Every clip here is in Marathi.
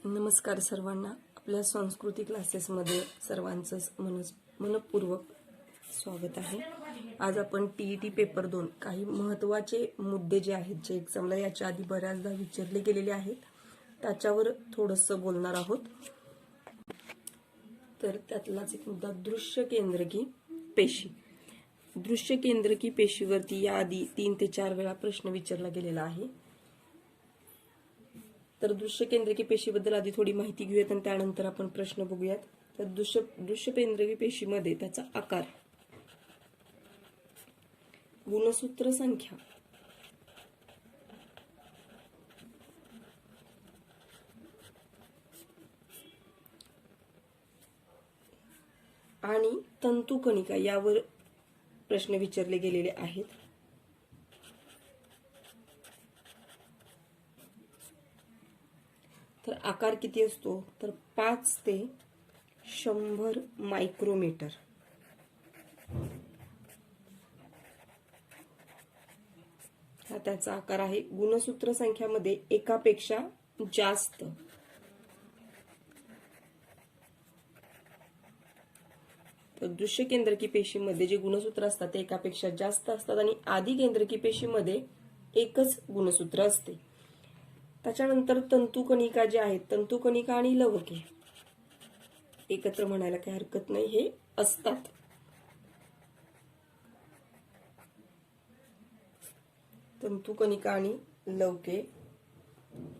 नमस्कार सर्वांना. आपल्या संस्कृती क्लासेसमध्ये सर्वांचं मनपूर्वक स्वागत आहे. आज आपण TET पेपर 2 काही महत्त्वाचे मुद्दे जे आहेत, जे एक्झामला याच्या आधी बऱ्याचदा विचारले गेलेले आहेत, त्याच्यावर थोडंसं बोलणार आहोत. तर त्यातलाच एक मुद्दा दृश्य केंद्रकी पेशी. दृश्य केंद्रकी पेशीवरती याआधी 3 ते 4 वेळा प्रश्न विचारला गेलेला आहे. तर दृश्य केंद्रकी पेशीबद्दल आधी थोडी माहिती घेऊयात आणि त्यानंतर आपण प्रश्न बघूयात. तर दृश्य केंद्रकी पेशीमध्ये त्याचा आकार, गुणसूत्र संख्या, आणि तंतुकणिका यावर प्रश्न विचारले गेलेले आहेत. तर आकार किती असतो, तर 5 ते 100 मायक्रोमीटर. हा त्याचा आकार आहे. गुणसूत्र संख्यामध्ये एकापेक्षा जास्त. तर दृश्य केंद्रकी पेशीमध्ये जे गुणसूत्र असतात ते एकापेक्षा जास्त असतात आणि आधी केंद्रकी पेशीमध्ये एकच गुणसूत्र असते. त्याच्यानंतर तंतुकणिका जे आहेत, तंतुकणिका आणि लवके एकत्र म्हणायला काही हरकत नाही, हे असतात. तंतुकणिका आणि लवके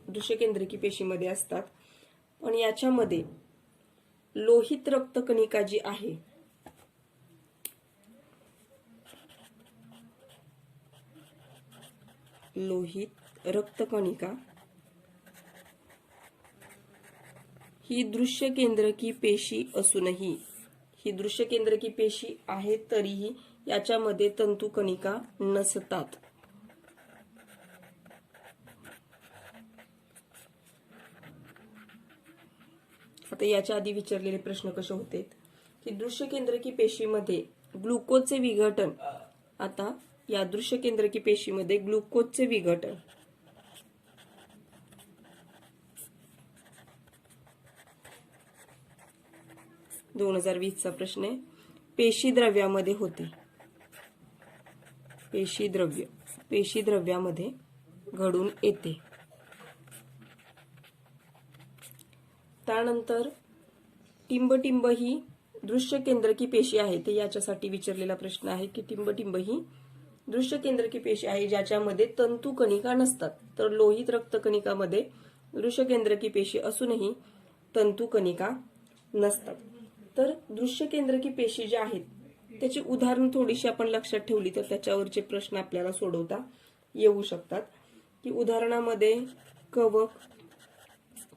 दृश्य केंद्रकी पेशीमध्ये असतात. पण याच्यामध्ये लोहित रक्तकणिका जी आहे, लोहित रक्तकणिका ही दृश्य केंद्रकी पेशी असूनही, ही दृश्य केंद्रकी पेशी आहे तरीही याच्यामध्ये तंतुकणिका नसतात. आता याच्या आधी विचारलेले प्रश्न कसे होते की दृश्य केंद्रकी पेशीमध्ये ग्लुकोजचे विघटन, आता या दृश्य केंद्रकी पेशीमध्ये ग्लुकोजचे विघटन – 2020 चा प्रश्न आहे. पेशीद्रव्यामध्ये होते. पेशीद्रव्यामध्ये घडून येते. त्यानंतर टिंबटिंब ही दृश्य केंद्रकी पेशी आहे. ते याच्यासाठी विचारलेला प्रश्न आहे की टिंबटिंब ही दृश्य केंद्रकी पेशी आहे ज्याच्यामध्ये तंतुकणिका नसतात. तर लोहित रक्तकणिकामध्ये दृश्य केंद्रकी पेशी असूनही तंतुकणिका नसतात. तर दृश्य केंद्रकी पेशी ज्या आहेत त्याची उदाहरण थोडीशी आपण लक्षात ठेवली तर त्याच्यावरचे प्रश्न आपल्याला सोडवता येऊ शकतात. की उदाहरणामध्ये कवक,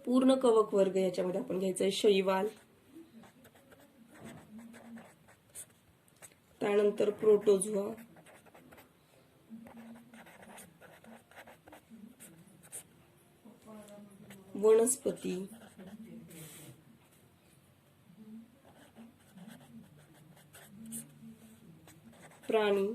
पूर्ण कवक वर्ग याच्यामध्ये आपण घ्यायचा आहे शैवाल, त्यानंतर प्रोटोझोआ, वनस्पती, प्राणी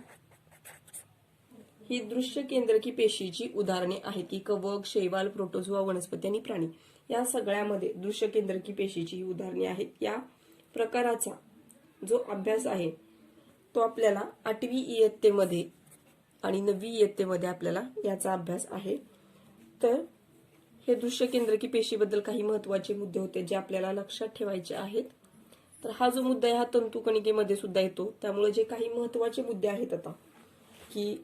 ही दृश्य केंद्रकी पेशीची उदाहरणे आहेत. की कवक, शैवाल, प्रोटोझोआ, वनस्पती आणि प्राणी या सगळ्यामध्ये दृश्य केंद्रकी पेशीची उदाहरणे आहेत. या प्रकाराचा जो अभ्यास आहे तो आपल्याला 8वी इयत्तेमध्ये आणि 9वी इयत्तेमध्ये आपल्याला याचा अभ्यास आहे. तर हे दृश्य केंद्रकी पेशीबद्दल काही महत्त्वाचे मुद्दे होते जे आपल्याला लक्षात ठेवायचे आहेत. तर हा जो मुद्दा आहे हा तंतुकणिकेमध्ये सुद्धा येतो. त्यामुळे जे काही महत्त्वाचे मुद्दे आहेत आता की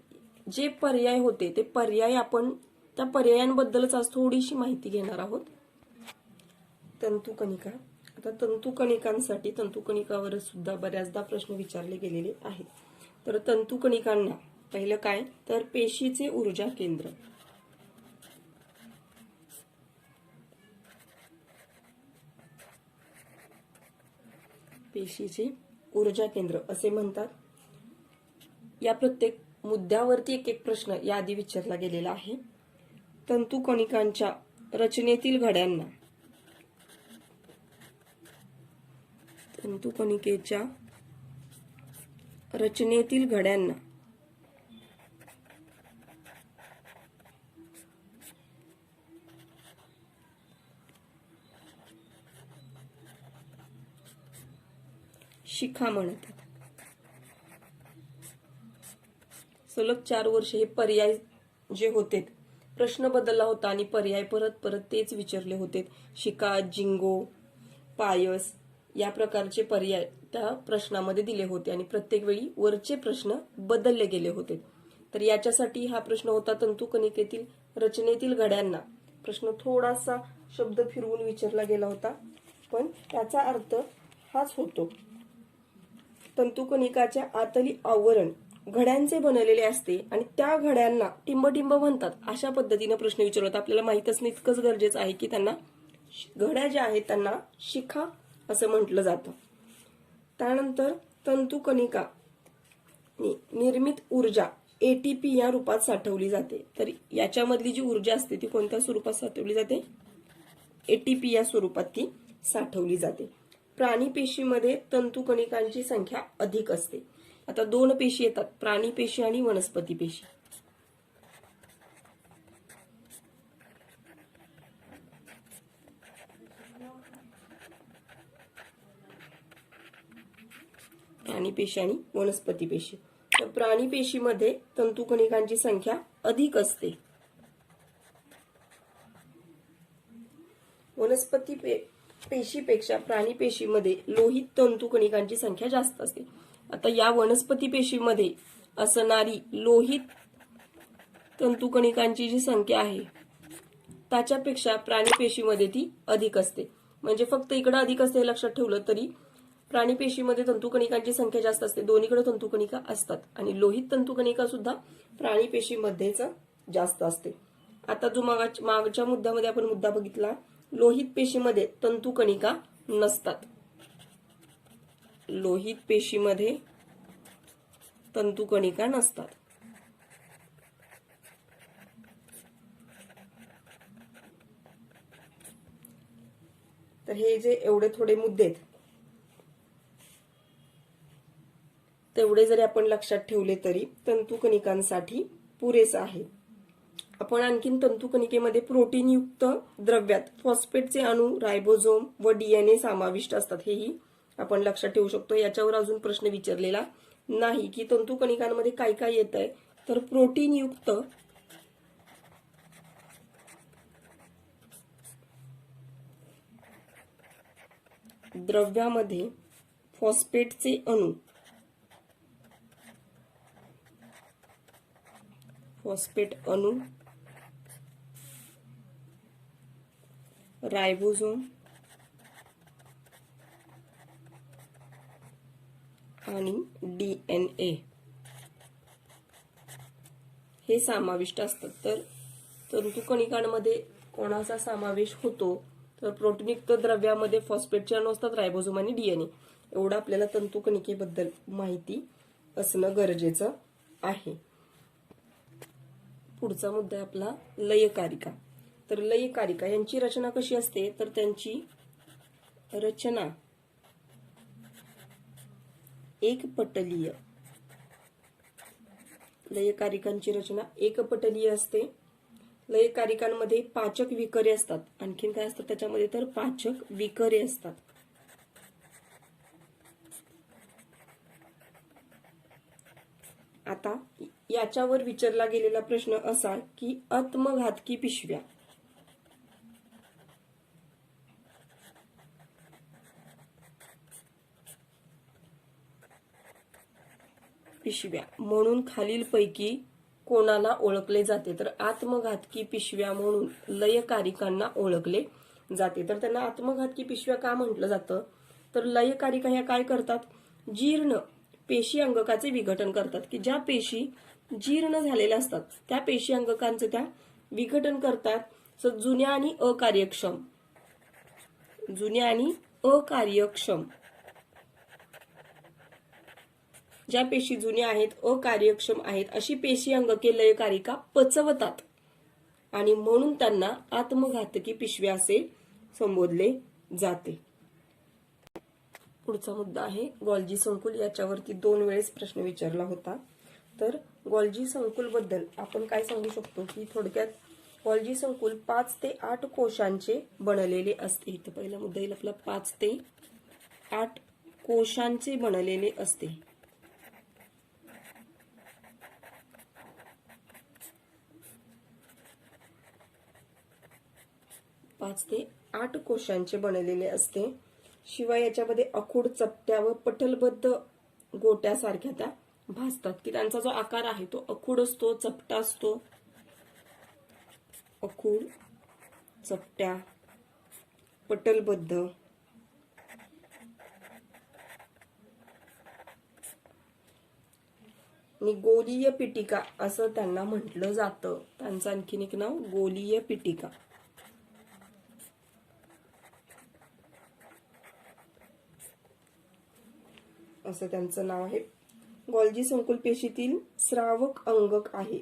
जे पर्याय होते ते पर्याय आपण त्या पर्यायांबद्दलच आज थोडीशी माहिती घेणार आहोत. तंतुकणिका, आता तंतुकणिकांसाठी तंतुकणिकावर सुद्धा बऱ्याचदा प्रश्न विचारले गेलेले आहेत. तर तंतुकणिकांना पहिलं काय, तर पेशीचे ऊर्जा केंद्र. पेशीचे ऊर्जा केंद्र असे म्हणतात. या प्रत्येक मुद्द्यावरती एक एक प्रश्न याआधी विचारला गेलेला आहे. तंतुकणिकांच्या रचनेतील घड्यांना, तंतुकणिकेच्या रचनेतील घड्यांना शिखा म्हणतात. सलग 4 वर्ष हे पर्याय जे होते, प्रश्न बदलला होता आणि पर्याय परत परत तेच विचारले होते. शिका, जिंगो, पायस या प्रकारचे पर्याय त्या प्रश्नामध्ये दिले होते आणि प्रत्येक वेळी वरचे प्रश्न बदलले गेले होते. तर याच्यासाठी हा प्रश्न होता तंतुकणिकेतील रचनेतील घड्यांना. प्रश्न थोडासा शब्द फिरवून विचारला गेला होता, पण त्याचा अर्थ हाच होतो. तंतुकणिकाच्या आतली आवरण घड्यांचे बनलेले असते आणि त्या घड्यांना टिंबटिंब म्हणतात. अशा पद्धतीने प्रश्न विचारला होता. आपल्याला माहित असणं इतकंच गरजेचं आहे की त्यांना घड्या ज्या आहेत त्यांना शिखा असं म्हटलं जातं. त्यानंतर तंतुकणिका निर्मित ऊर्जा एटीपी या रूपात साठवली जाते. तर याच्यामधली जी ऊर्जा असते ती कोणत्या स्वरूपात साठवली जाते? एटीपी या स्वरूपात ती साठवली जाते. प्राणी पेशीमध्ये तंतुकणिकांची संख्या अधिक असते. आता 2 पेशी येतात, प्राणी पेशी आणि वनस्पती पेशी. प्राणी पेशी आणि वनस्पती पेशी. तर प्राणी पेशीमध्ये तंतुकणिकांची संख्या अधिक असते. वनस्पती पेशीपेक्षा प्राणी पेशीमध्ये लोहित तंतुकणिकांची संख्या जास्त असते. आता या वनस्पती पेशीमध्ये असणारी लोहित तंतुकणिकांची जी संख्या आहे त्याच्यापेक्षा प्राणी पेशीमध्ये ती अधिक असते. म्हणजे फक्त इकडे अधिक असते हे लक्षात ठेवलं तरी प्राणी पेशीमध्ये तंतुकणिकांची संख्या जास्त असते. दोन्हीकडे तंतुकणिका असतात आणि लोहित तंतुकणिका सुद्धा प्राणी पेशीमध्येच जास्त असते. आता जो मागच्या मुद्द्यामध्ये आपण मुद्दा बघितला, लोहित पेशीमध्ये तंतुकणिका नसतात. लोहित पेशीमध्ये तंतुकणिका नसतात. तर हे जे एवढे थोडे मुद्दे आहेत तेवढे जरी आपण लक्षात ठेवले तरी तंतुकणिकांसाठी पुरेसे आहे. आपण आणखीन तंतुकणिकेमध्ये प्रोटीनयुक्त द्रव्यात फॉस्फेटचे अणु, रायबोझोम व डीएनए समाविष्ट असतात. हेही आपण लक्षात ठेवू शकतो. याच्यावर अजून प्रश्न विचारलेला नाही की तंतुकणिकांमध्ये काय काय येत आहे. तर प्रोटीनयुक्त द्रव्यामध्ये फॉस्फेटचे अणु, रायबोझोम आणि डीएनए हे समाविष्ट असतात. तर तंतुकणिकांमध्ये कोणाचा समावेश होतो? तर प्रोटीनयुक्त द्रव्यामध्ये फॉस्फेटचे अणू असतात, रायबोझोम आणि डीएनए. एवढं आपल्याला तंतुकणिकेबद्दल माहिती असणं गरजेचं आहे. पुढचा मुद्दा आहे आपला लयकारिका. तर लयकारिका यांची रचना कशी असते? तर त्यांची रचना एकपटलीय. लयकारिकांची रचना एकपटलीय असते. लयकारिकांमध्ये पाचक विकरे असतात. आणखीन काय असतात त्याच्यामध्ये? तर पाचक विकरे असतात. आता याच्यावर विचारला गेलेला प्रश्न असा की आत्मघातकी पिशव्या म्हणून खालीलपैकी कोणाला ओळखले जाते? तर आत्मघातकी पिशव्या म्हणून लयकारिकांना ओळखले जाते. तर त्यांना आत्मघातकी पिशव्या का म्हटलं जातं? तर लयकारिका ह्या काय करतात? जीर्ण पेशी अंगकाचे विघटन करतात. की ज्या पेशी जीर्ण झालेल्या असतात त्या पेशी अंगकांचे त्या विघटन करतात. जुन्या आणि अकार्यक्षम ज्या पेशी जुन्या आहेत, अकार्यक्षम आहेत अशी पेशी अंगके लयकारिका पचवतात आणि म्हणून त्यांना आत्मघातकी पिशव्या असे संबोधले जाते. पुढचा मुद्दा आहे गॉल्जी संकुल. याच्यावरती 2 वेळेस प्रश्न विचारला होता. तर गॉल्जी संकुल बद्दल आपण काय सांगू शकतो की थोडक्यात गॉल्जी संकुल 5 ते 8 कोशांचे बनलेले असते. इथे पहिला मुद्दा येईल आपला 5 ते 8 कोशांचे बनलेले असते. 5 ते 8 कोशांचे बनलेले असते. शिवाय याच्यामध्ये अखूड, चपट्या व पटलबद्ध गोट्यासारख्या त्या भासतात, की त्यांचा जो आकार आहे तो अखूड असतो, चपटा असतो. अखूड, चपट्या, पटलबद्ध आणि गोलीय पिटिका असं त्यांना म्हटलं जातं. त्यांचं आणखीन एक नाव गोलीय पिटिका. असं त्यांचं नाव आहे. गॉल्जी संकुल पेशीतील स्रावक अंगक आहे.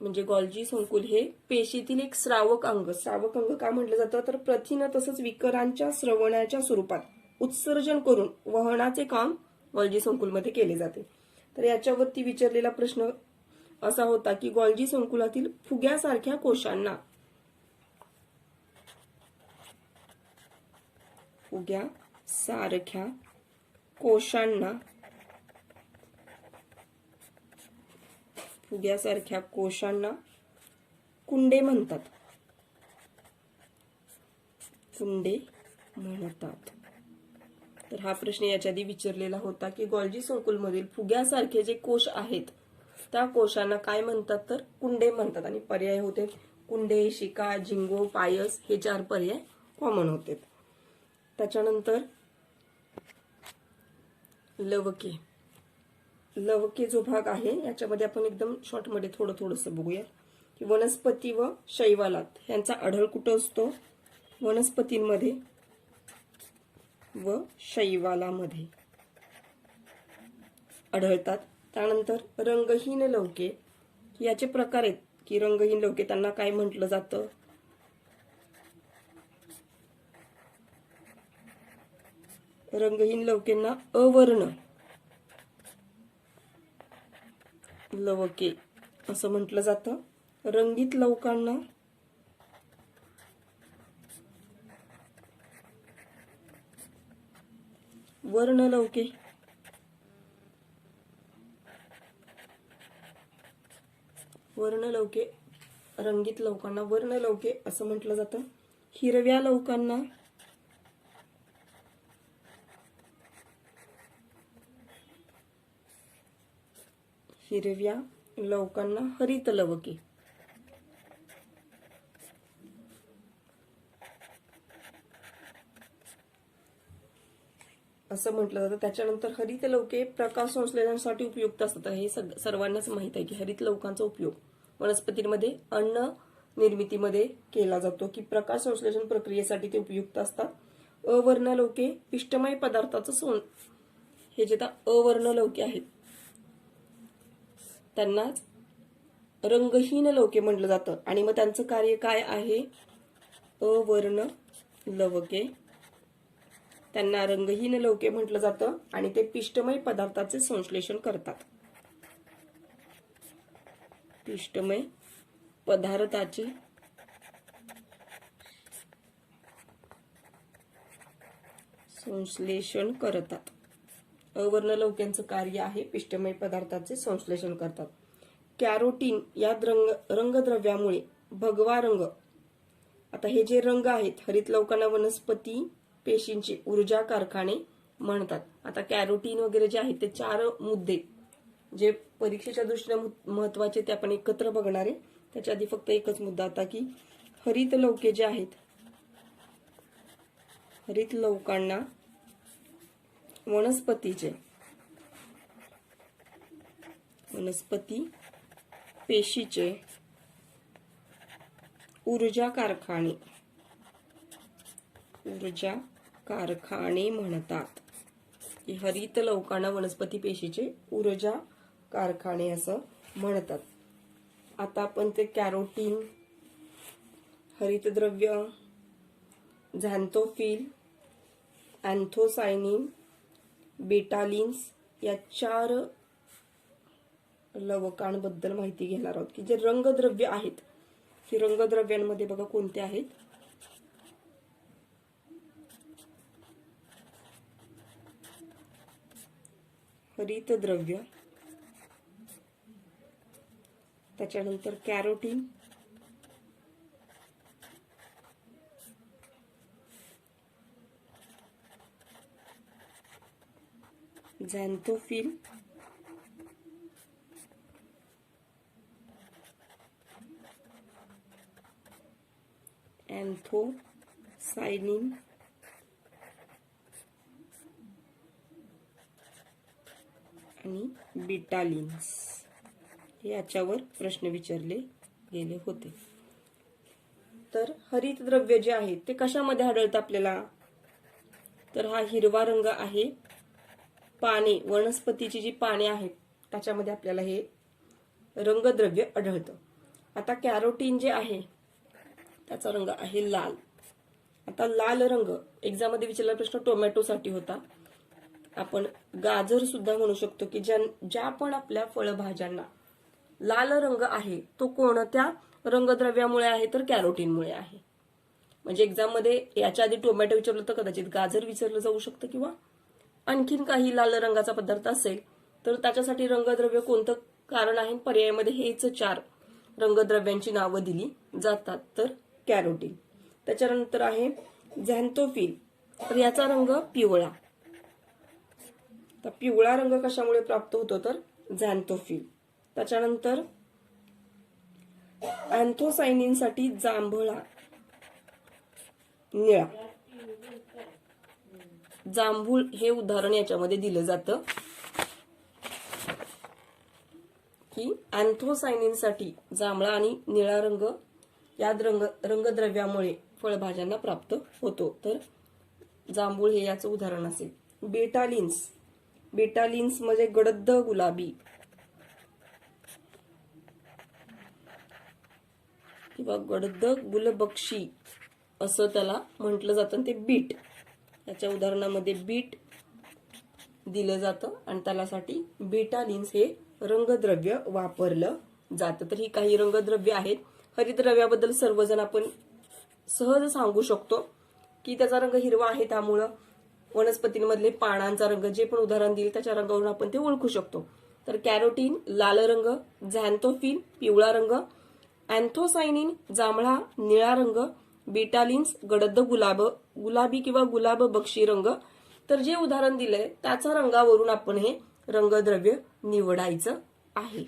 म्हणजे गॉल्जी संकुल हे पेशीतील एक स्रावक अंग. स्रावक अंग का म्हटलं जातं, तर प्रथिन तसंच विकरांच्या स्रवणाच्या स्वरूपात उत्सर्जन करून वहनाचे काम गॉल्जी संकुलमध्ये केले जाते. तर याच्यावरती विचारलेला प्रश्न असा होता की गॉल्जी संकुलातील फुग्यासारख्या कोशांना कुंडे म्हणतात. तर हा प्रश्न याच्या आधी विचारलेला होता की गॉल्जी संकुलमधील फुग्यासारखे जे कोश आहेत त्या कोशांना काय म्हणतात, तर कुंडे म्हणतात. आणि पर्याय होते कुंडे, शिका, झिंगो, पायस हे 4 पर्याय कॉमन होते. त्याच्यानंतर लवके जो भाग आहे याच्यामध्ये आपण एकदम शॉर्ट मध्ये थोडंसं बघूया की वनस्पती व शैवालात यांचा आढळ कुठं असतो, वनस्पतींमध्ये व शैवालामध्ये आढळतात. त्यानंतर रंगहीन लवके, याचे प्रकार आहेत की रंगहीन लवके त्यांना काय म्हटलं जातं, रंगहीन लवकेंना अवर्ण लवके असं म्हटलं जातं. रंगीत लवकांना वर्णलवके, रंगीत लवकांना वर्णलवके असं म्हटलं जातं. हिरव्या लवकांना हरित लवके असं म्हटलं जातं. त्याच्यानंतर हरित लवके प्रकाश संश्लेषणासाठी उपयुक्त असतात. हे सर्वांनाच माहित आहे की हरित लवकांचा उपयोग वनस्पतींमध्ये अन्न निर्मितीमध्ये केला जातो, की प्रकाश संश्लेषण प्रक्रियेसाठी ते उपयुक्त असतात. अवर्ण लवके पिष्टमय पदार्थाचं हे जे अवर्ण लवके आहेत त्यांनाच रंगहीन लवके म्हटलं जातं. आणि मग त्यांचं कार्य काय आहे, अवर्ण लवके त्यांना रंगहीन लवके म्हटलं जातं आणि ते पिष्टमय पदार्थाचे संश्लेषण करतात. पिष्टमय पदार्थाचे संश्लेषण करतात. अवर्ण लवक्यांचं कार्य आहे पिष्टमय पदार्थाचे संश्लेषण करतात. कॅरोटीन या रंगद्रव्यामुळे भगवा रंग, आता हे जे रंग आहेत हरित लवकांना वनस्पती पेशींचे ऊर्जा कारखाने म्हणतात. आता कॅरोटीन वगैरे जे आहेत ते 4 मुद्दे जे परीक्षेच्या दृष्टीने महत्वाचे ते आपण एकत्र बघणार आहे. त्याच्या आधी फक्त एकच मुद्दा आता की हरित लवके जे आहेत, हरित लवकांना वनस्पती पेशीचे ऊर्जा कारखाने म्हणतात. हरित लवकांना वनस्पती पेशीचे ऊर्जा कारखाने असं म्हणतात. आता आपण ते कॅरोटीन, हरितद्रव्य, झॅन्थोफिल, अँथोसायनिन, बेटालिन्स या 4 लवकांबद्दल माहिती घेणार आहोत की जे रंगद्रव्य आहेत. ही रंगद्रव्यांमध्ये बघा कोणते आहेत, हरितद्रव्य, त्याच्यानंतर कॅरोटीन, झॅन्थोफिल, अँथोसायनिन, आणि बीटालिन्स याच्यावर प्रश्न विचारले गेले होते. तर हरितद्रव्य जे आहे ते कशामध्ये आढळतं आपल्याला, तर हा हिरवा रंग आहे. पाने, वनस्पतीची जी पाने आहेत त्याच्यामध्ये आपल्याला हे रंगद्रव्य आढळतं. आता कॅरोटीन जे आहे त्याचा रंग आहे लाल. आता लाल रंग एक्झाम मध्ये विचारलेला प्रश्न टोमॅटोसाठी होता. आपण गाजर सुद्धा म्हणू शकतो की ज्या पण आपल्या फळभाज्यांना लाल रंग आहे तो कोणत्या रंगद्रव्यामुळे आहे, तर कॅरोटीनमुळे आहे. म्हणजे एक्झाम मध्ये याच्या आधी टोमॅटो विचारलं तर कदाचित गाजर विचारलं जाऊ शकतं, किंवा आणखीन काही लाल रंगाचा पदार्थ असेल तर त्याच्यासाठी रंगद्रव्य कोणतं कारण आहे, पर्यायामध्ये हेच 4 रंगद्रव्यांची नावं दिली जातात. तर कॅरोटीन. त्याच्यानंतर आहे झॅन्थोफिल, तर याचा रंग पिवळा. तर पिवळा रंग कशामुळे प्राप्त होतो, तर झॅन्थोफिल. त्याच्यानंतर अँथोसायनिनसाठी जांभळा, निळा. जांभूळ हे उदाहरण याच्यामध्ये दिलं जातं की अँथोसायनिनसाठी जांभळा आणि निळा रंग या रंगद्रव्यामुळे फळभाज्यांना प्राप्त होतो. तर जांभूळ हे याचं उदाहरण असेल. बीटालिन्स, बीटालिन्स म्हणजे गडद गुलाबी किंवा गडद गुलबक्षी असं त्याला म्हटलं जातं. ते बीट, याच्या उदाहरणामध्ये बीट दिलं जातं आणि त्यासाठी बीटालिन्स हे रंगद्रव्य वापरलं जातं. तर ही काही रंगद्रव्य आहेत. हरितद्रव्याबद्दल सर्वजण आपण सहज सांगू शकतो की त्याचा रंग हिरवा आहे, त्यामुळं वनस्पतींमधले पानांचा रंग, जे पण उदाहरण दिले त्याच्या रंगावरून आपण ते ओळखू शकतो. तर कॅरोटीन लाल रंग, झॅन्थोफिल पिवळा रंग, अँथोसायनिन जांभळा निळा रंग, बीटालिन्स गडद गुलाबी किंवा गुलाब बक्षी रंग. तर जे उदाहरण दिलंय त्याच्या रंगावरून आपण हे रंगद्रव्य निवडायचं आहे.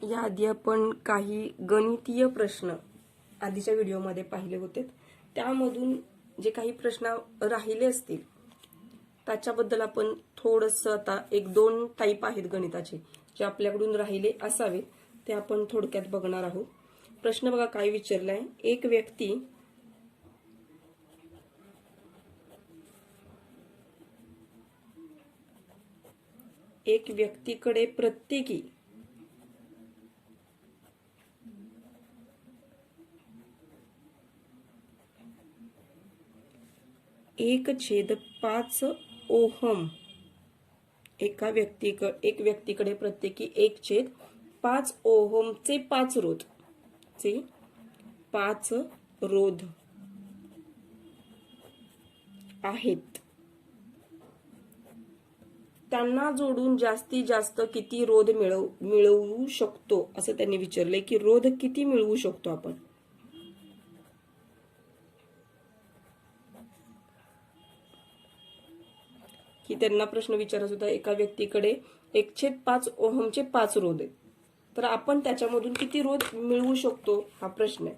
याआधी आपण काही गणितीय प्रश्न आधीच्या व्हिडिओमध्ये पाहिले होते. त्यामधून जे काही प्रश्न राहिले असतील त्याच्याबद्दल आपण थोडंसं, आता 1-2 टाईप आहेत गणिताचे जे आपल्याकडून राहिले असावेत, ते आपण थोडक्यात बघणार आहोत. प्रश्न बघा काय विचारलाय. एक व्यक्तीकडे प्रत्येकी 1/5 ओहम, एक व्यक्तीकडे प्रत्येकी 1/5 ओहमचे 5 रोध आहेत. त्यांना जोडून जास्तीत जास्त किती रोध मिळवू शकतो असं त्यांनी विचारलंय, की रोध किती मिळवू शकतो आपण. की त्यांना प्रश्न विचारायचा होता, एका व्यक्तीकडे 1/5 ओहमचे 5 रोध आहेत, तर आपण त्याच्यामधून किती रोध मिळवू शकतो हा प्रश्न आहे.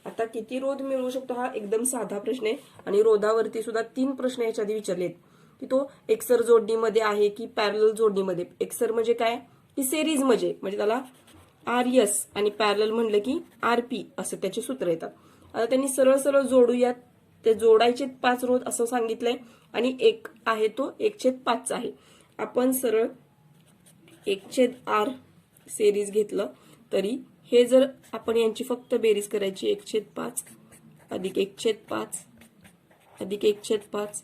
आता किती रोध मिळवू शकतो हा एकदम साधा प्रश्न आहे आणि रोधावरती सुद्धा 3 प्रश्न याच्या आधी विचारलेत, की तो एकसर जोडणीमध्ये आहे की पॅरलल जोडणीमध्ये. एकसर म्हणजे काय, की सेरीज म्हणजे त्याला RS आणि पॅरलल म्हणलं की RP असं त्याचे सूत्र येतात. आता त्यांनी सरळ सरळ जोडूयात. ते जोडायचे 5 रोध असं सांगितलंय आणि एक आहे तो 1/5 आहे. आपण सरळ 1/R सेरीज घेतलं तरी हे जर आपण यांची फक्त बेरीज करायची, 1/5 अधिक 1/5 अधिक 1/5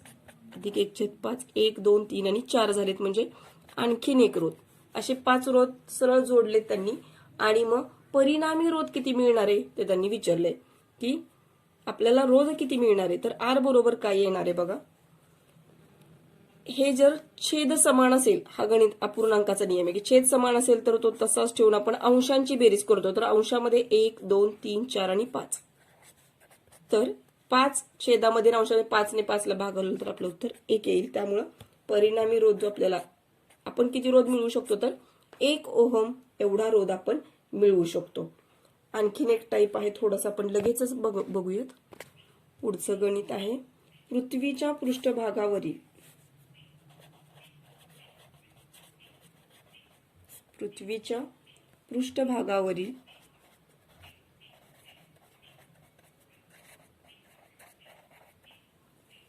अधिक 1/5 1 2 3 आणि 4 झालेत, म्हणजे आणखीन एक रोध. असे 5 रोध सरळ जोडलेत त्यांनी. आणि मग परिणामी रोध किती मिळणार आहे ते त्यांनी विचारलंय, की आपल्याला रोध किती मिळणार आहे. तर R बरोबर काय येणार आहे बघा, हे जर छेद समान असेल, हा गणित अपूर्णांकाचा नियम आहे की छेद समान असेल तर तो तसाच ठेवून आपण अंशांची बेरीज करतो. तर अंशामध्ये 1, 2, 3, 4 आणि 5. तर 5 छेदामध्ये अंशामध्ये 5 ने 5 ला भागवलं तर आपलं उत्तर 1 येईल. त्यामुळं परिणामी रोध जो आपल्याला आपण किती रोध मिळवू शकतो तर 1 ओहम एवढा रोध आपण मिळवू शकतो. आणखीन एक टाईप आहे, थोडंसं आपण लगेचच बघूयात. पुढचं गणित आहे पृथ्वीच्या पृष्ठभागावरील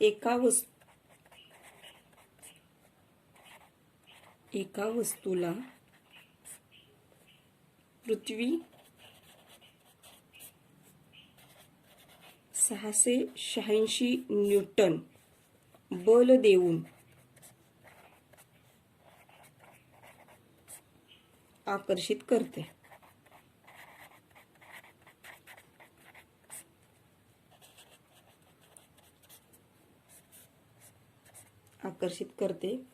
एका वस्तूला पृथ्वी 686 न्यूटन बल देऊन आकर्षित करते.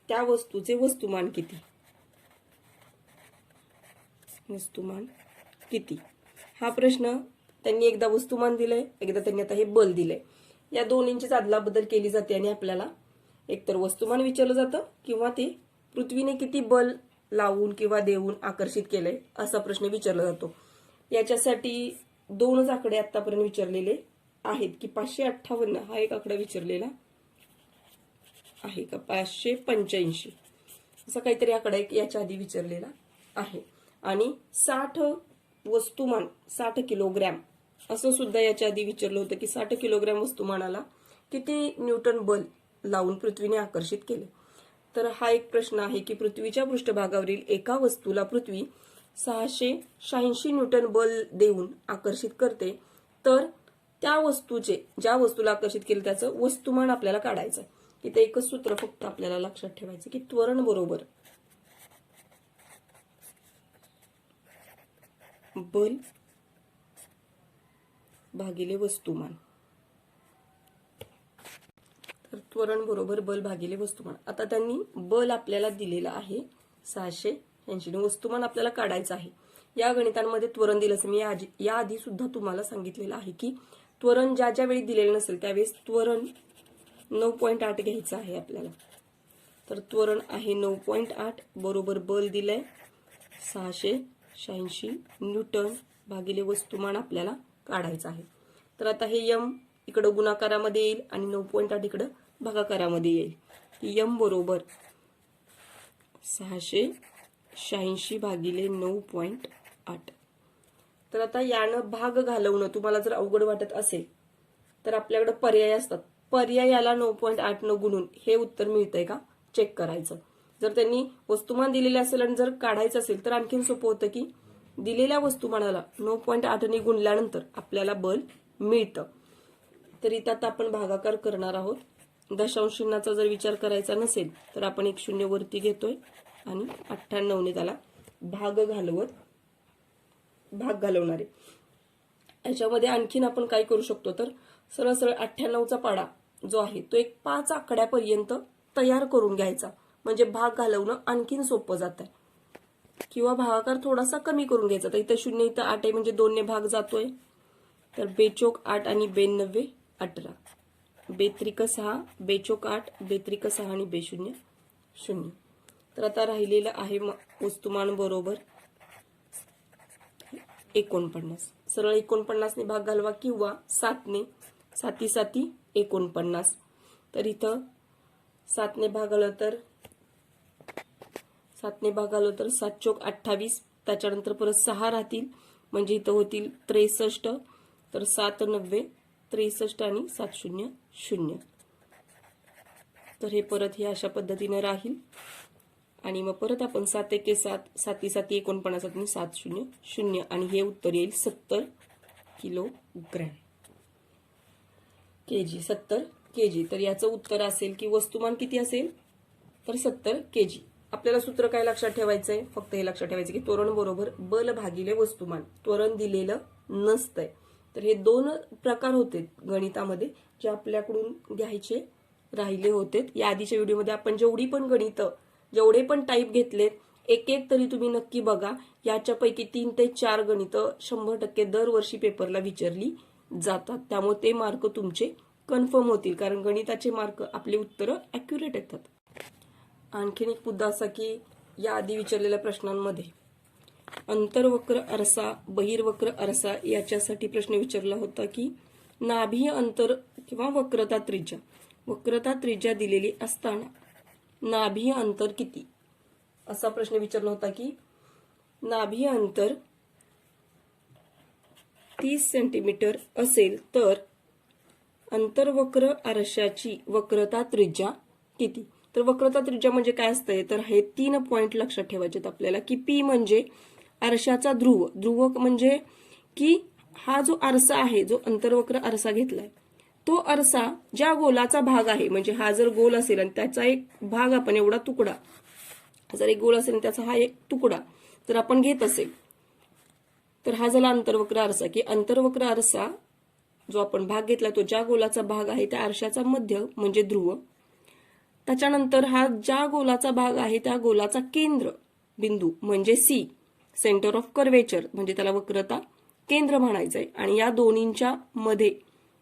त्या वस्तूचे वस्तुमान किती? हा प्रश्न त्यांनी एकदा वस्तुमान दिलंय, एकदा त्यांनी आता हे बल दिलंय. या दोन्हींची अदलाबदल केली जाते आणि आपल्याला एकतर वस्तुमान विचारलं जातं किंवा ते पृथ्वीने किती बल लावून किंवा देऊन आकर्षित केलंय असा प्रश्न विचारला जातो. याच्यासाठी दोनच आकडे आतापर्यंत विचारलेले आहेत की 558 हा एक आकडा विचारलेला आहे का, 585 असा काहीतरी आकडा एक याच्या आधी विचारलेला आहे. आणि 60 वस्तुमान 60 किलोग्रॅम असं सुद्धा याच्या आधी विचारलं होतं की 60 किलोग्रॅम वस्तुमानाला किती न्यूटन बल लावून पृथ्वीने आकर्षित केले. तर हा एक प्रश्न आहे की पृथ्वीच्या पृष्ठभागावरील एका वस्तूला पृथ्वी 686 न्यूटन बल देऊन आकर्षित करते, तर त्या वस्तूचे ज्या वस्तूला आकर्षित केले त्याचं वस्तुमान आपल्याला काढायचं. इथे एकच सूत्र फक्त आपल्याला लक्षात ठेवायचं की त्वरण बरोबर बल भागिले वस्तुमान. तर त्वरण बरोबर बल भागिले वस्तुमान. आता त्यांनी बल आपल्याला दिलेलं आहे 686, वस्तुमान आपल्याला काढायचं आहे. या गणितांमध्ये त्वरण दिलं असं मी याआधी सुद्धा तुम्हाला सांगितलेलं आहे की त्वरण ज्या ज्या वेळी दिलेलं नसेल त्यावेळेस त्वरण 9.8 घ्यायचं आहे आपल्याला. तर त्वरण आहे 9.8 बरोबर बल दिलंय 686 न्यूटन भागिले वस्तुमान आपल्याला काढायचं आहे. तर आता हे यम इकडं गुणाकारामध्ये येईल आणि 9.8 इकडं भागाकारामध्ये येईल. यम बरोबर 686 भागिले 9.8. तर आता यानं भाग घालवणं तुम्हाला जर अवघड वाटत असेल तर आपल्याकडे पर्याय असतात. पर्यायाला 9.8 न गुणून हे उत्तर मिळतंय का चेक करायचं. जर त्यांनी वस्तुमान दिलेले असेल आणि जर काढायचं असेल तर आणखीन सोपं होतं की दिलेल्या वस्तुमानाला 9.8 ने गुणल्यानंतर आपल्याला बल मिळतं. तर इथं आता आपण भागाकार करणार आहोत. दशांश चिन्हाचा जर विचार करायचा नसेल तर आपण एक शून्य वरती घेतोय आणि 98 ने त्याला भाग घालवणार आहे. याच्यामध्ये आणखीन आपण काय करू शकतो तर सरळ सरळ 98चा पाडा जो आहे तो एक 5 आकड्यापर्यंत तयार करून घ्यायचा, म्हणजे भाग घालवणं आणखीन सोपं जात आहे. किंवा भागाकार थोडासा कमी करून घ्यायचा. तर इथं 0 इथं 8 आहे म्हणजे 2 ने भाग जातोय. तर बेचोक 8 आणि 92 18, बेत्रिक 6, बेचोक 8, बेत्रिक 6 आणि बेशून्य 0. तर आता राहिलेलं आहे वस्तुमान बरोबर 49. सरळ 49 ने भाग घालवा किंवा 7 ने 7 7 49. तर इथं 7 ने भागवलं तर 7 चोक 28, त्याच्यानंतर परत 6 राहतील म्हणजे इथं होतील 63. तर 7 90 63 आणि 7 0 0. तर हे परत हे अशा पद्धतीने राहील आणि मग परत आपण 7 1 7 7 7 49 आणि 7 0 0 आणि हे उत्तर येईल 70 किलोग्रॅम केजी. 70 केजी. तर याचं उत्तर असेल की वस्तुमान किती असेल तर 70 केजी. आपल्याला सूत्र काय लक्षात ठेवायचंय, फक्त हे लक्षात ठेवायचं की त्वरण बरोबर बल भागिले वस्तुमान. त्वरण दिलेलं नसतंय. तर हे दोन प्रकार होते गणितामध्ये जे आपल्याकडून घ्यायचे राहिले होते. या आधीच्या व्हिडिओमध्ये आपण जेवढी पण गणितं, जेवढे पण टाईप घेतलेत, एक एक तरी तुम्ही नक्की बघा. याच्यापैकी 3 ते 4 गणितं 100% दरवर्षी पेपरला विचारली जातात. त्यामुळे ते मार्क तुमचे कन्फर्म होतील, कारण गणिताचे मार्क आपले उत्तरं ॲक्युरेट येतात. आणखीन एक मुद्दा असा की या आधी विचारलेल्या प्रश्नांमध्ये अंतर्वक्र आरसा, बहिर्वक्र आरसा याच्यासाठी प्रश्न विचारला होता की नाभीय अंतर किंवा वक्रता त्रिज्या, वक्रता त्रिज्या दिलेली असताना नाभीय अंतर किती, असा प्रश्न विचारला होता की नाभीय अंतर 30 सेंटीमीटर असेल तर अंतर्वक्र आरशाची वक्रता त्रिज्या किती. तर वक्रता त्रिज्या म्हणजे काय असतंय, तर हे 3 पॉइंट लक्षात ठेवायचे आपल्याला की पी म्हणजे आरशाचा ध्रुव, ध्रुव म्हणजे की हा जो आरसा आहे, जो अंतर्वक्र आरसा घेतलाय, तो आरसा ज्या गोलाचा भाग आहे, म्हणजे हा जर गोल असेल आणि त्याचा एक भाग आपण एवढा तुकडा, जर एक गोल असेल आणि त्याचा हा एक तुकडा जर आपण घेत असेल, तर हा झाला अंतर्वक्र आरसा. की अंतर्वक्र आरसा जो आपण भाग घेतला तो ज्या गोलाचा भाग आहे त्या आरशाचा मध्य म्हणजे ध्रुव, त्याच्यानंतर हा ज्या गोलाचा भाग आहे त्या गोलाचा केंद्र बिंदू म्हणजे सी, सेंटर ऑफ कर्वेचर, म्हणजे त्याला वक्रता केंद्र म्हणायचंय. आणि या दोन्हींच्या मध्ये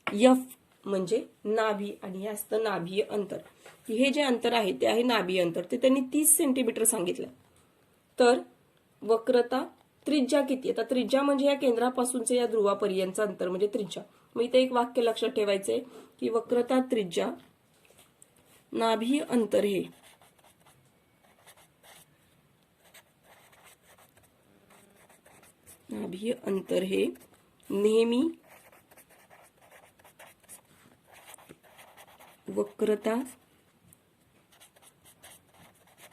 एफ म्हणजे नाभी, आणि हे असतं नाभीय अंतर. हे जे अंतर आहे ते आहे नाभीय अंतर, ते त्यांनी 30 सेंटीमीटर सांगितलं. तर वक्रता त्रिज्या किती, आता त्रिज्या म्हणजे या केंद्रापासूनचे या ध्रुवापर्यंतचं अंतर म्हणजे त्रिज्या. मग इथे एक वाक्य लक्षात ठेवायचंय की वक्रता त्रिज्या नाभीय अंतर हे नाभीय अंतर हे नेहमी वक्रता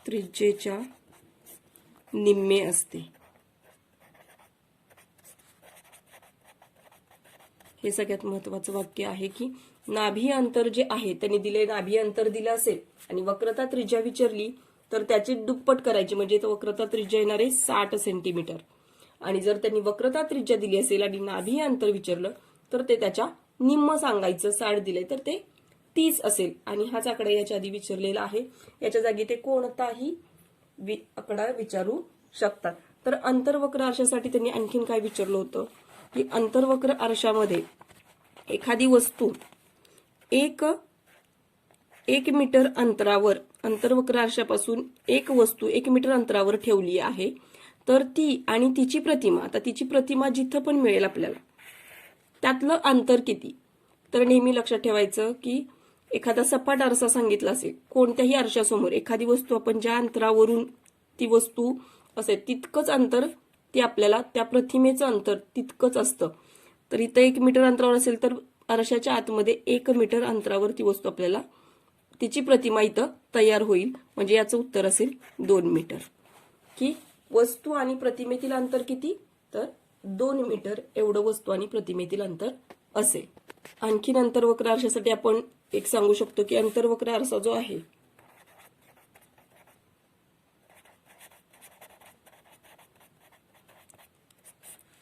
त्रिज्येच्या निम्मे असते. हे सगळ्यात महत्वाचं वाक्य आहे की नाभीय अंतर जे आहे त्यांनी दिले, नाभीय अंतर दिलं असेल आणि वक्रता त्रिज्या विचारली तर त्याची दुप्पट करायची, म्हणजे तो वक्रता त्रिज्या येणार आहे 60 सेंटीमीटर. आणि जर त्यांनी वक्रता त्रिज्या दिली असेल आणि नाभीय अंतर विचारलं तर ते त्याच्या निम्म सांगायचं. 60 दिले तर ते 30 असेल. आणि हाच आकडा याच्या आधी विचारलेला आहे, याच्या जागी ते कोणताही आकडा विचारू शकतात. तर अंतर्वक्र आरशासाठी त्यांनी आणखीन काय विचारलं होतं की अंतर्वक्र आरशामध्ये एखादी वस्तू एक मीटर अंतरावर, अंतर्वक्र आरशापासून एक वस्तू 1 मीटर अंतरावर ठेवली आहे, तर ती आणि तिची प्रतिमा, आता तिची प्रतिमा जिथं पण मिळेल आपल्याला त्यातलं अंतर किती. तर नेहमी लक्षात ठेवायचं की एखादा सपाट आरसा सांगितला असेल, कोणत्याही आरशासमोर एखादी वस्तू आपण ज्या अंतरावरून ती वस्तू असेल तितकंच अंतर ते आपल्याला त्या प्रतिमेचं अंतर तितकंच असतं. तर इथं 1 मीटर अंतरावर असेल तर आरशाच्या आतमध्ये 1 मीटर अंतरावर ती वस्तू आपल्याला, तिची प्रतिमा इथं तयार होईल. म्हणजे याचं उत्तर असेल 2 मीटर. की वस्तू आणि प्रतिमेतील अंतर किती, तर 2 मीटर एवढं वस्तू आणि प्रतिमेतील अंतर असेल. आणखीन अंतर्वक्र आरशासाठी आपण एक सांगू शकतो की अंतर्वक्र आरसा जो आहे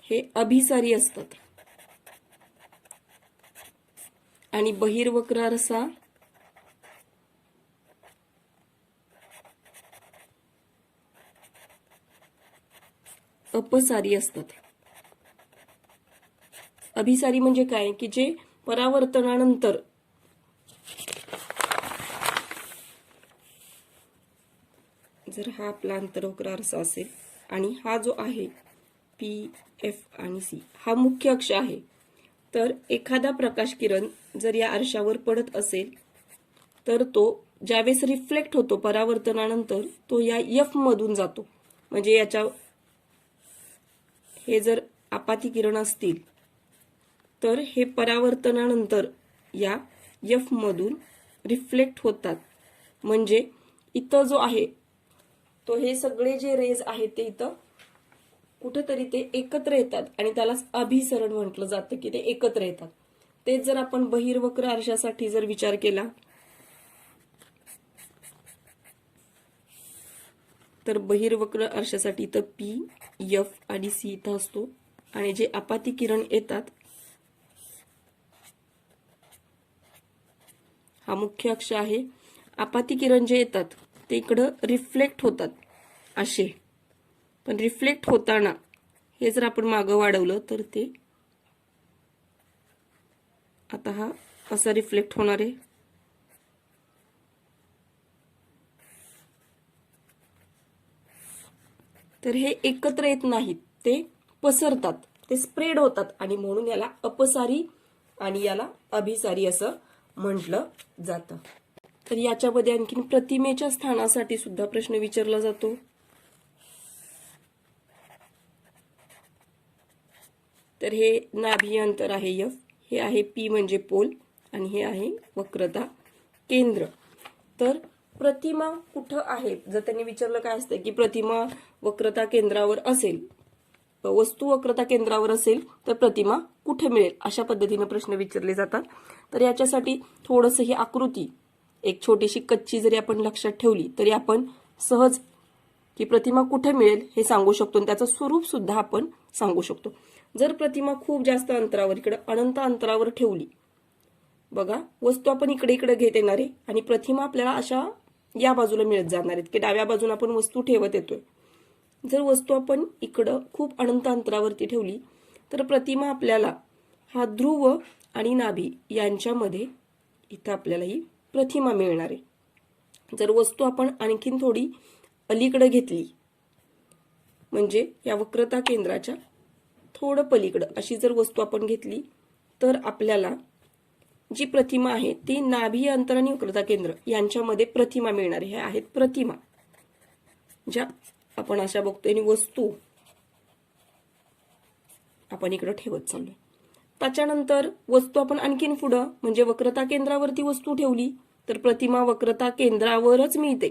हे अभिसारी असतात आणि बहिर्वक्र आरसा अपसारी असतात. अभिसारी म्हणजे काय की जे परावर्तनानंतर जर हा आपला अंतर्वक्र आरसा असेल आणि हा जो आहे पी, एफ आणि सी हा मुख्य अक्ष आहे, तर एखादा प्रकाश किरण जर या आरशावर पडत असेल तर तो ज्यावेळेस रिफ्लेक्ट होतो परावर्तनानंतर तो या एफ मधून जातो. म्हणजे याच्या हे जर आपाती किरण असतील तर हे परावर्तनानंतर या एफ मधून रिफ्लेक्ट होतात. म्हणजे इथं जो आहे तो हे सगळे जे रेज आहेत ते इथं कुठेतरी ते एकत्र येतात आणि त्यालाच अभिसरण म्हटलं जातं की ते एकत्र येतात. तेच जर आपण बहिर्वक्र आरशासाठी जर विचार केला तर बहिर्वक्र आरशासाठी इथं पी, एफ आणि सी इथं असतो आणि जे आपाती किरण येतात हा मुख्य अक्ष आहे. आपाती किरण जे येतात ते इकडं रिफ्लेक्ट होतात असे, पण रिफ्लेक्ट होताना हे जर आपण मागं वाढवलं तर ते आता हा असा रिफ्लेक्ट होणार आहे. तर हे एकत्र येत नाहीत, ते पसरतात, ते स्प्रेड होतात आणि म्हणून याला अपसारी आणि याला अभिसारी असं म्हटलं जातं. तर याच्यामध्ये आणखीन प्रतिमेच्या स्थानासाठी सुद्धा प्रश्न विचारला जातो. तर हे नाभी अंतर आहे F, हे आहे P म्हणजे पोल आणि हे आहे वक्रता केंद्र. तर प्रतिमा कुठं आहे, जर त्यांनी विचारलं काय असतं की प्रतिमा वक्रता केंद्रावर असेल, वस्तू वक्रता केंद्रावर असेल तर प्रतिमा कुठे मिळेल, अशा पद्धतीने प्रश्न विचारले जातात. तर याच्यासाठी थोडंसं ही आकृती एक छोटीशी कच्ची जरी आपण लक्षात ठेवली तरी आपण सहज की प्रतिमा कुठे मिळेल हे सांगू शकतो आणि त्याचं स्वरूप सुद्धा आपण सांगू शकतो. जर प्रतिमा खूप जास्त अंतरावर, इकडे अनंत अंतरावर ठेवली, बघा वस्तू आपण इकडे इकडे घेत येणार आहे आणि प्रतिमा आपल्याला अशा या बाजूला मिळत जाणार आहेत की डाव्या बाजूला आपण वस्तू ठेवत येतोय. जर वस्तू आपण इकडं खूप अनंत अंतरावरती ठेवली तर प्रतिमा आपल्याला हा ध्रुव आणि नाभी यांच्यामध्ये इथं आपल्याला ही प्रतिमा मिळणार आहे. जर वस्तू आपण आणखीन थोडी अलीकडे घेतली, म्हणजे या वक्रता केंद्राच्या थोडं पलीकडं अशी जर वस्तू आपण घेतली तर आपल्याला जी प्रतिमा आहे ती नाभी अंतर आणि वक्रता केंद्र यांच्यामध्ये प्रतिमा मिळणार आहे. हे आहेत प्रतिमा ज्या आपण अशा बघतोय आणि वस्तू आपण इकडे ठेवत चाललोय. त्याच्यानंतर वस्तू आपण आणखीन पुढं म्हणजे वक्रता केंद्रावरती वस्तू ठेवली तर प्रतिमा वक्रता केंद्रावरच मिळते,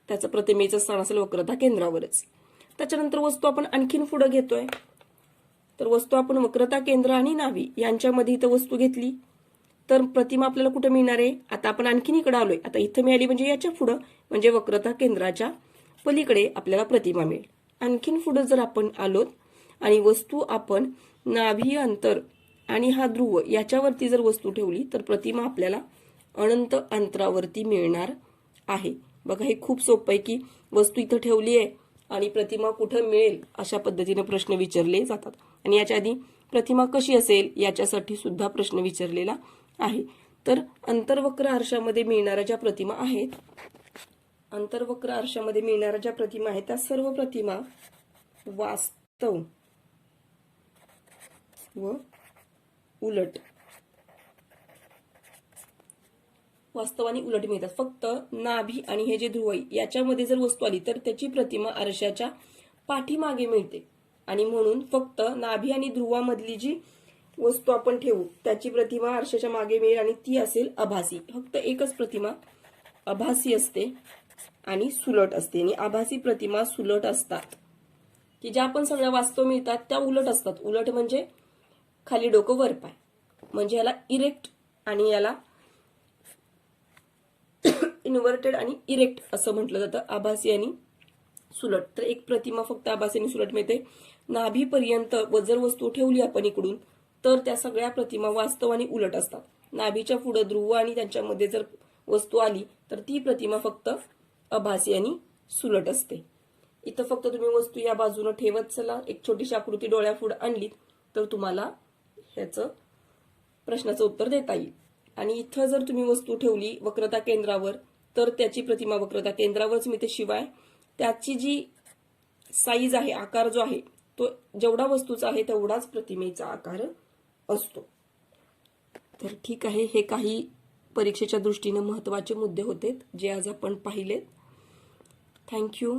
त्याचं प्रतिमेचं स्थान असेल वक्रता केंद्रावरच. त्याच्यानंतर वस्तू आपण आणखीन पुढे घेतोय तर वस्तू आपण वक्रता केंद्र आणि नाभी यांच्यामध्ये इथं वस्तू घेतली तर प्रतिमा आपल्याला कुठे मिळणार आहे. आता आपण आणखीन इकडे आलोय, आता इथं मिळाली म्हणजे याच्या पुढं म्हणजे वक्रता केंद्राच्या पलीकडे आपल्याला प्रतिमा मिळेल. आणखीन पुढे जर आपण आलोत आणि वस्तू आपण नाभी अंतर आणि हा ध्रुव याच्यावरती जर वस्तू ठेवली तर प्रतिमा आपल्याला अनंत अंतरावरती मिळणार आहे. बघा हे खूप सोपं आहे की वस्तू इथं ठेवली आहे आणि प्रतिमा कुठं मिळेल अशा पद्धतीने प्रश्न विचारले जातात. आणि याच्या आधी प्रतिमा कशी असेल याच्यासाठी सुद्धा प्रश्न विचारलेला आहे. तर अंतर्वक्र आरशामध्ये मिळणाऱ्या ज्या प्रतिमा आहेत, अंतर्वक्र आरशामध्ये मिळणाऱ्या ज्या प्रतिमा आहेत त्या सर्व प्रतिमा वास्तव व उलट, वास्तव आणि उलट मिळतात. फक्त नाभी आणि हे जे ध्रुव याच्यामध्ये जर वस्तू आली तर त्याची प्रतिमा आरशाच्या पाठीमागे मिळते आणि म्हणून फक्त नाभी आणि ध्रुवामधली जी वस्तू आपण ठेवू त्याची प्रतिमा आरशाच्या मागे मिळेल आणि ती असेल आभासी. फक्त एकच प्रतिमा आभासी असते आणि सुलट असते. आणि आभासी प्रतिमा सुलट असतात की ज्या आपण सगळ्या वास्तव मिळतात त्या उलट असतात. उलट म्हणजे खाली डोकं वर पाय, म्हणजे याला इरेक्ट आणि याला इन्व्हर्टेड आणि इरेक्ट असं म्हटलं जातं, आभासी आणि सुलट. तर एक प्रतिमा फक्त आभासी आणि सुलट मिळते. नाभीपर्यंत जर वस्तू ठेवली आपण इकडून तर त्या सगळ्या प्रतिमा वास्तव आणि उलट असतात. नाभीच्या पुढे ध्रुव आणि त्यांच्यामध्ये जर वस्तू आली तर ती प्रतिमा फक्त आभासी आणि सुलट असते. इथं फक्त तुम्ही वस्तू या बाजूने ठेवत चला, एक छोटीशी आकृती डोळ्यापुढे आणलीत तर तुम्हाला ह्याचं प्रश्नाचं उत्तर देता येईल. आणि इथं जर तुम्ही वस्तू ठेवली वक्रता केंद्रावर तर त्याची प्रतिमा वक्रता केंद्रावरच मिळते, शिवाय त्याची जी साईज आहे, आकार जो आहे तो जेवढा वस्तूचा आहे तेवढाच प्रतिमेचा आकार असतो. तर ठीक आहे, हे काही परीक्षेच्या दृष्टीने महत्त्वाचे मुद्दे होते जे आज आपण पाहिलेत. थँक्यू.